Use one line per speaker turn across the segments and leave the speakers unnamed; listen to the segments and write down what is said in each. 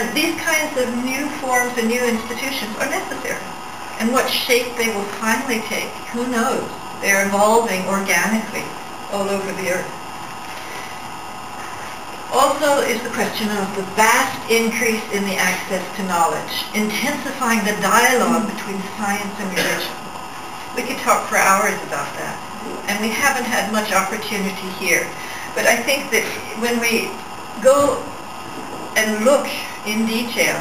And these kinds of new forms and new institutions are necessary. And what shape they will finally take, who knows? They're evolving organically all over the earth. Also is the question of the vast increase in the access to knowledge, intensifying the dialogue between science and religion. We could talk for hours about that, and we haven't had much opportunity here. But I think that when we go and look in detail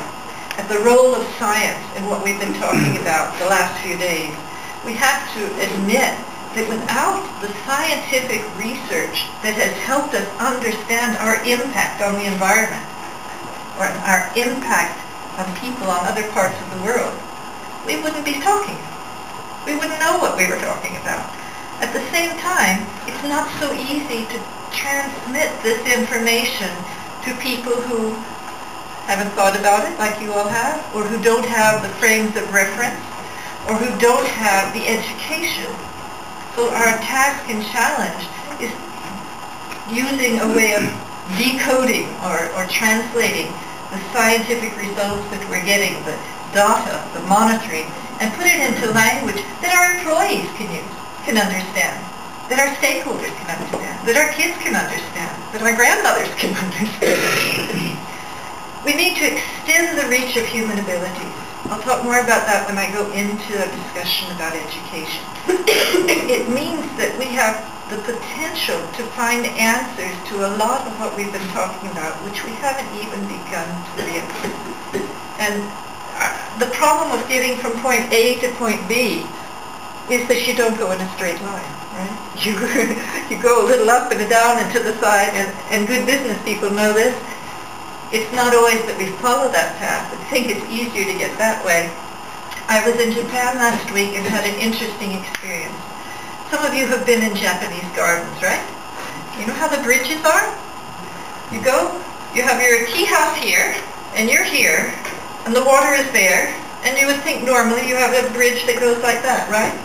at the role of science in what we've been talking about the last few days, we have to admit that without the scientific research that has helped us understand our impact on the environment, or our impact on people on other parts of the world, we wouldn't be talking. We wouldn't know what we were talking about. At the same time, it's not so easy to transmit this information to people who haven't thought about it like you all have, or who don't have the frames of reference, or who don't have the education. So our task and challenge is using a way of decoding or translating the scientific results that we're getting, the data, the monitoring, and put it into language that our employees can understand, that our stakeholders can understand, that our kids can understand, that our grandmothers can understand. We need to extend the reach of human abilities. I'll talk more about that when I go into a discussion about education. It means that we have the potential to find answers to a lot of what we've been talking about, which we haven't even begun to realize. And the problem of getting from point A to point B is that you don't go in a straight line, right? You go a little up and down and to the side, and good business people know this. It's not always that we follow that path. I think it's easier to get that way. I was in Japan last week and had an interesting experience. Some of you have been in Japanese gardens, right? You know how the bridges are? You go, you have your tea house here, and you're here, and the water is there, and you would think normally you have a bridge that goes like that, right?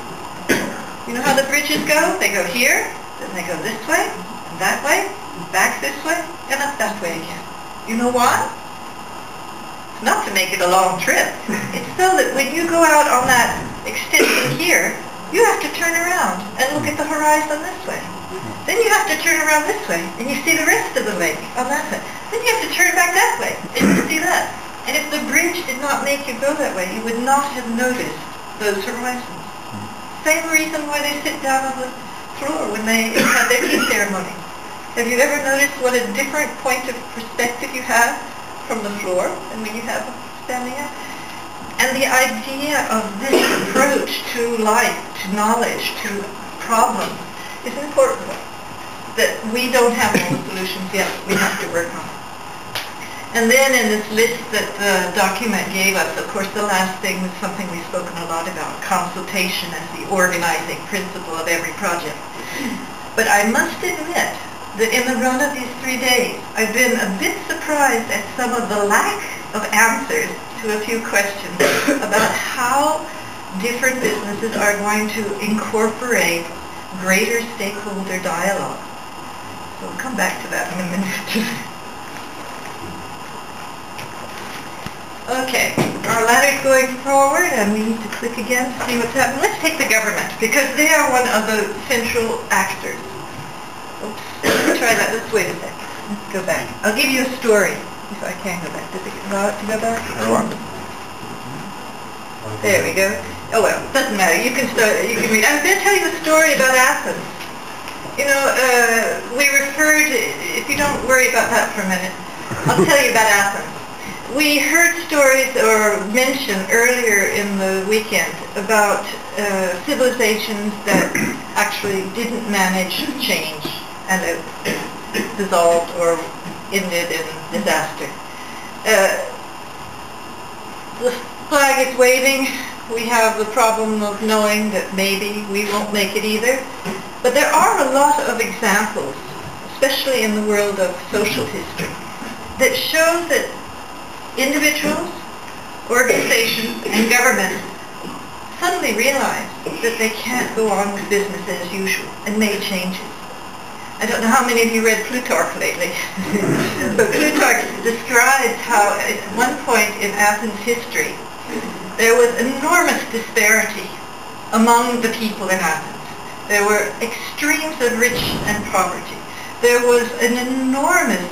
You know how the bridges go? They go here, then they go this way, and that way, and back this way, and up that way again. You know why? It's not to make it a long trip. It's so that when you go out on that extension here, you have to turn around and look at the horizon this way. Then you have to turn around this way, and you see the rest of the lake on that side. Then you have to turn back that way, and you see that. And if the bridge did not make you go that way, you would not have noticed those horizons. Same reason why they sit down on the floor when they have their tea ceremony. Have you ever noticed what a different point of perspective you have from the floor than when you have them standing up? And the idea of this approach to life, to knowledge, to problems is important. That we don't have all the solutions yet. We have to work on it. And then in this list that the document gave us, of course, the last thing was something we've spoken a lot about, consultation as the organizing principle of every project. But I must admit that in the run of these 3 days, I've been a bit surprised at some of the lack of answers to a few questions about how different businesses are going to incorporate greater stakeholder dialogue. So we'll come back to that in a minute. Okay, our ladder's going forward, and we need to click again to see what's happening. Let's take the government, because they are one of the central actors. Oops, let's try that. Let's wait a second. Let's go back. I'll give you a story, if I can go back. Does it allow it to go back? There we go. Oh well, doesn't matter. You can start. You can read. I was going to tell you a story about Athens. You know, we referred. If you don't worry about that for a minute, I'll tell you about Athens. We heard stories or mentioned earlier in the weekend about civilizations that actually didn't manage change and it dissolved or ended in disaster. The flag is waving. We have the problem of knowing that maybe we won't make it either. But there are a lot of examples, especially in the world of social history, that show that individuals, organizations, and governments suddenly realize that they can't go on with business as usual and made changes. I don't know how many of you read Plutarch lately, but Plutarch describes how at one point in Athens history there was enormous disparity among the people in Athens. There were extremes of rich and poverty. There was an enormous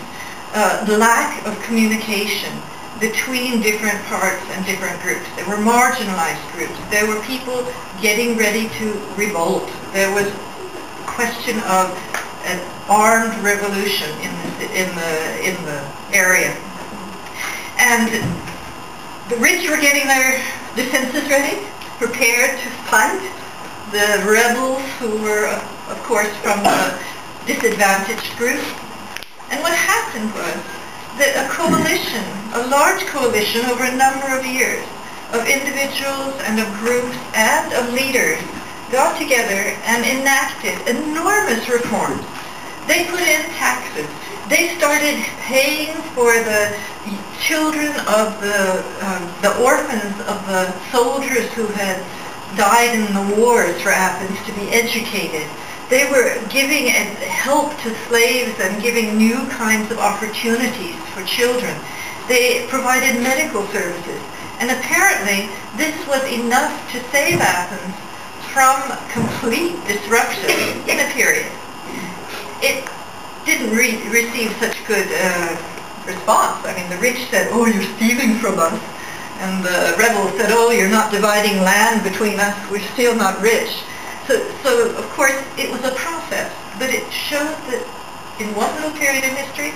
lack of communication between different parts and different groups. There were marginalized groups. There were people getting ready to revolt. There was a question of an armed revolution in the area. And the rich were getting their defenses ready, prepared to fight the rebels who were, of course, from the disadvantaged group. And what happened was that a coalition, a large coalition over a number of years, of individuals and of groups and of leaders got together and enacted enormous reforms. They put in taxes. They started paying for the children of the orphans of the soldiers who had died in the wars for Athens to be educated. They were giving help to slaves and giving new kinds of opportunities for children. They provided medical services. And apparently this was enough to save Athens from complete disruption in a period. It didn't receive such good response. I mean, the rich said, "Oh, you're stealing from us." And the rebels said, "Oh, you're not dividing land between us. We're still not rich." So of course, it was a process. But it shows that in one little period in history,